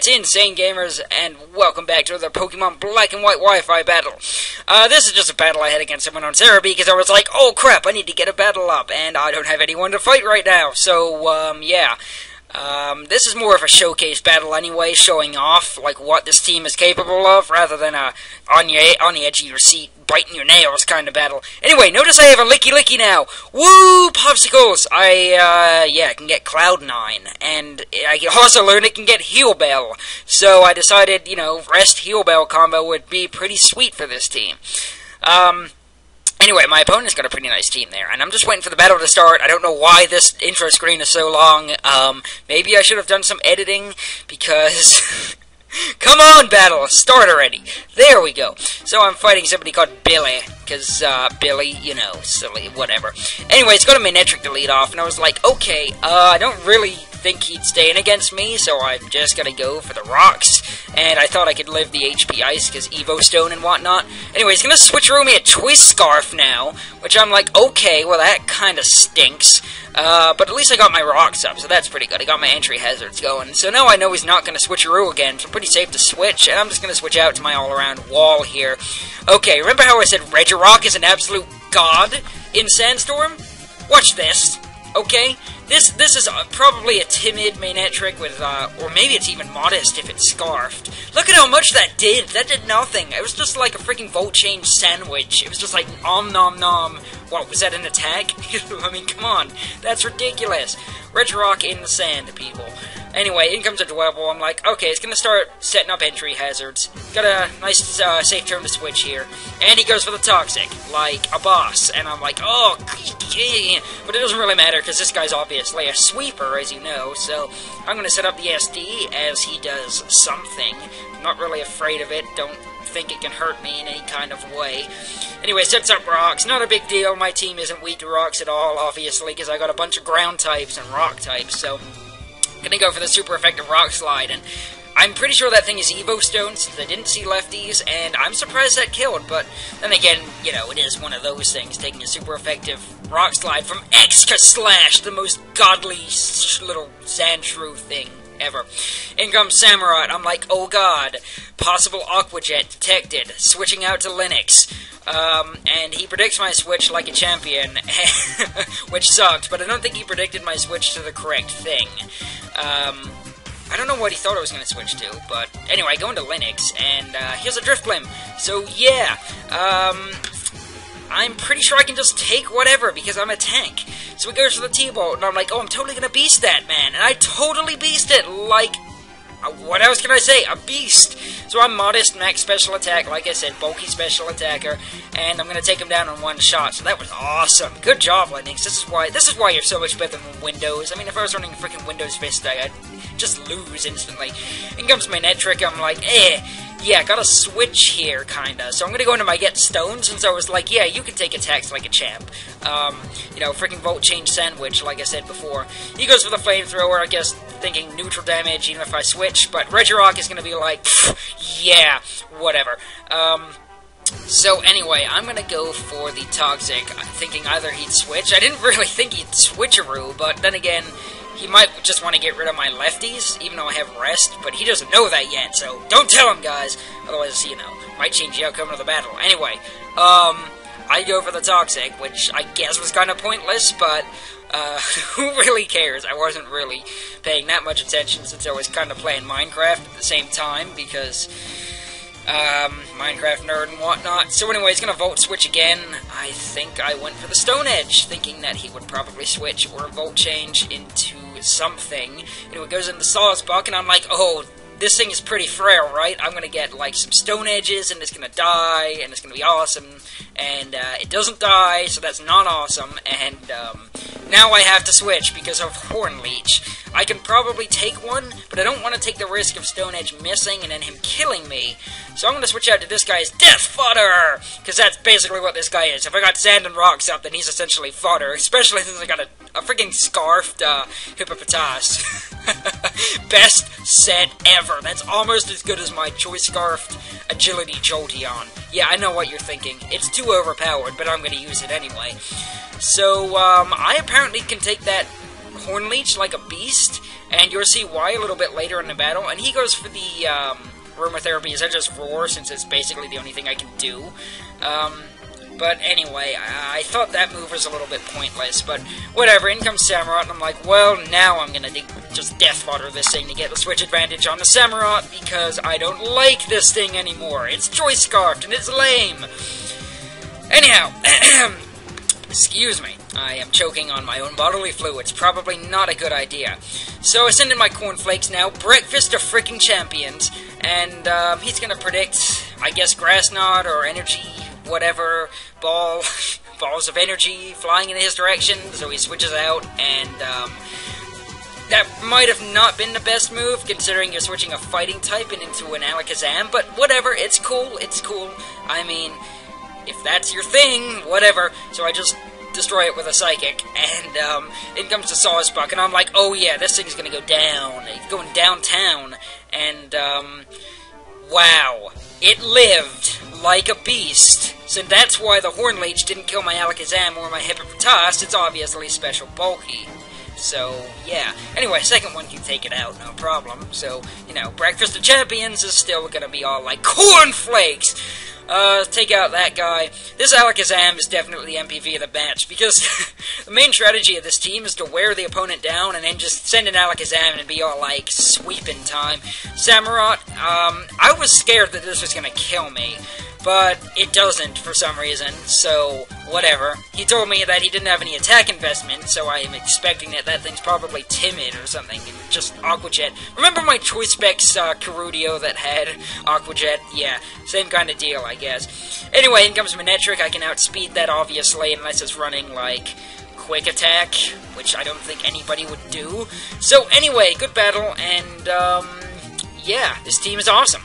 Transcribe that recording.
It's Insane Gamers, and welcome back to another Pokemon Black and White Wi-Fi battle. This is just a battle I had against someone on Serebii, because I was like, oh crap, I need to get a battle up, and I don't have anyone to fight right now, so, yeah. This is more of a showcase battle anyway, showing off, like, what this team is capable of, rather than a on the edge of your seat, biting your nails kind of battle. Anyway, notice I have a lickilicky now. Woo! Popsicles! I can get Cloud9, and I also learned it can get Heal Bell. So I decided, Rest Heal Bell combo would be pretty sweet for this team. Anyway, my opponent's got a pretty nice team there, and I'm just waiting for the battle to start. I don't know why this intro screen is so long. Maybe I should have done some editing, because... Come on, battle! Start already! There we go. So I'm fighting somebody called Billy, because, Billy, silly, whatever. Anyway, it's got a Manectric to lead off, and I was like, okay, I don't really think he'd stay in against me, so I'm just gonna go for the rocks, and I thought I could live the HP Ice, because Evo Stone and whatnot. Anyway, he's gonna switcheroo me a Twist Scarf now, which I'm like, okay, well that kinda stinks. But at least I got my rocks up, so that's pretty good. I got my entry hazards going. So now I know he's not going to switcheroo again, so I'm pretty safe to switch, and I'm just going to switch out to my all-around wall here. Okay, remember how I said Regirock is an absolute god in Sandstorm? Watch this, okay? This is probably a timid Manectric with, or maybe it's even modest if it's Scarfed. Look at how much that did! That did nothing! It was just like a freaking Volt Change sandwich. It was just like, om nom nom. What, was that an attack? I mean, come on. That's ridiculous. Regirock in the sand, people. Anyway, in comes a Dwebble. I'm like, okay, it's gonna start setting up entry hazards. Got a nice, safe turn to switch here. And he goes for the Toxic, like a boss. And I'm like, oh, but it doesn't really matter, because this guy's obviously a sweeper, as you know. So I'm gonna set up the SD as he does something. I'm not really afraid of it. Don't think it can hurt me in any kind of way. Anyway, sets up rocks. Not a big deal. My team isn't weak to rocks at all, obviously, because I got a bunch of ground types and rock types, so I'm gonna go for the super effective Rock Slide, and I'm pretty sure that thing is Evo Stone, since I didn't see lefties, and I'm surprised that killed, but then again, it is one of those things, taking a super effective Rock Slide from X-Slash, the most godly little Sandshrew thing ever. In comes Samurott. I'm like, oh god, possible Aqua Jet detected, switching out to Linux. And he predicts my switch like a champion, which sucked, but I don't think he predicted my switch to the correct thing. I don't know what he thought I was going to switch to, but anyway, I go into Linux, and here's a Drifblim. So yeah, I'm pretty sure I can just take whatever, because I'm a tank. So he goes for the T-Bolt, and I'm like, oh, I'm totally going to beast that, man. And I totally beast it, like, what else can I say? A beast. So I'm modest, max special attack, like I said, bulky special attacker, and I'm going to take him down in one shot. So that was awesome. Good job, Linux. This is why you're so much better than Windows. I mean, if I was running freaking Windows Vista, I'd just lose instantly. In comes my Manectric. I'm like, yeah, gotta switch here, kinda. So I'm gonna go into my Get Stone, since I was like, yeah, you can take attacks like a champ. Freaking Volt Change Sandwich, like I said before. He goes for the Flamethrower, I guess, thinking neutral damage, even if I switch, but Regirock is gonna be like, yeah, whatever. So anyway, I'm gonna go for the Toxic, thinking either he'd switch. I didn't really think he'd switcheroo, but then again, he might just want to get rid of my lefties, even though I have Rest, but he doesn't know that yet, so don't tell him, guys. Otherwise, might change the outcome of the battle. Anyway, I go for the Toxic, which I guess was kind of pointless, but who really cares? I wasn't really paying that much attention, since I was kind of playing Minecraft at the same time, because Minecraft nerd and whatnot. So anyway, he's gonna Volt Switch again. I think I went for the Stone Edge, thinking that he would probably switch or Volt Change into something. It goes into Sawsbuck, and I'm like, oh, this thing is pretty frail, right? I'm gonna get, like, some Stone Edges, and it's gonna die, and it's gonna be awesome. And, it doesn't die, so that's not awesome. And, now I have to switch because of Horn Leech. I can probably take one, but I don't want to take the risk of Stone Edge missing and then him killing me. So I'm going to switch out to this guy's Death Fodder, because that's basically what this guy is. If I got sand and rocks up, then he's essentially fodder, especially since I got a freaking scarfed Hippopotas. Best set ever. That's almost as good as my Choice Scarfed Agility Jolteon. Yeah, I know what you're thinking. It's too overpowered, but I'm going to use it anyway. So, I apparently can take that Horn Leech like a beast, and you'll see why a little bit later in the battle, and he goes for the Aromatherapy, is I just roar, since it's basically the only thing I can do. But anyway, I thought that move was a little bit pointless, but whatever, in comes Samurott, and I'm like, well, now I'm gonna just Death Fodder this thing to get the switch advantage on the Samurott, because I don't like this thing anymore. It's Choice Scarfed, and it's lame. Anyhow, excuse me, I am choking on my own bodily fluids, probably not a good idea. So I send in my Cornflakes now, Breakfast of Frickin' Champions, and he's gonna predict, I guess, Grass Knot or Energy, whatever, balls of energy flying in his direction, so he switches out, and that might have not been the best move, considering you're switching a fighting type into an Alakazam, but whatever, it's cool, I mean, if that's your thing, whatever, so I just destroy it with a Psychic, and in comes the Sawsbuck, and I'm like, oh yeah, this thing's gonna go down, it's going downtown, and wow, it lived like a beast. So that's why the Horn Leech didn't kill my Alakazam or my Hippopotas. It's obviously special bulky. So, yeah. Anyway, second one can take it out, no problem. So, you know, Breakfast of Champions is still gonna be all like, cornflakes! Take out that guy. This Alakazam is definitely the MPV of the match, because the main strategy of this team is to wear the opponent down and then just send an Alakazam and be all like, sweeping time. Samurott, I was scared that this was gonna kill me, but it doesn't for some reason, so whatever. He told me that he didn't have any attack investment, so I am expecting that that thing's probably timid or something, and just Aqua Jet. Remember my Choice Specs Carudio that had Aqua Jet? Yeah, same kind of deal, I guess. Anyway, in comes Manectric. I can outspeed that, obviously, unless it's running, like, Quick Attack, which I don't think anybody would do. So anyway, good battle, and, yeah, this team is awesome.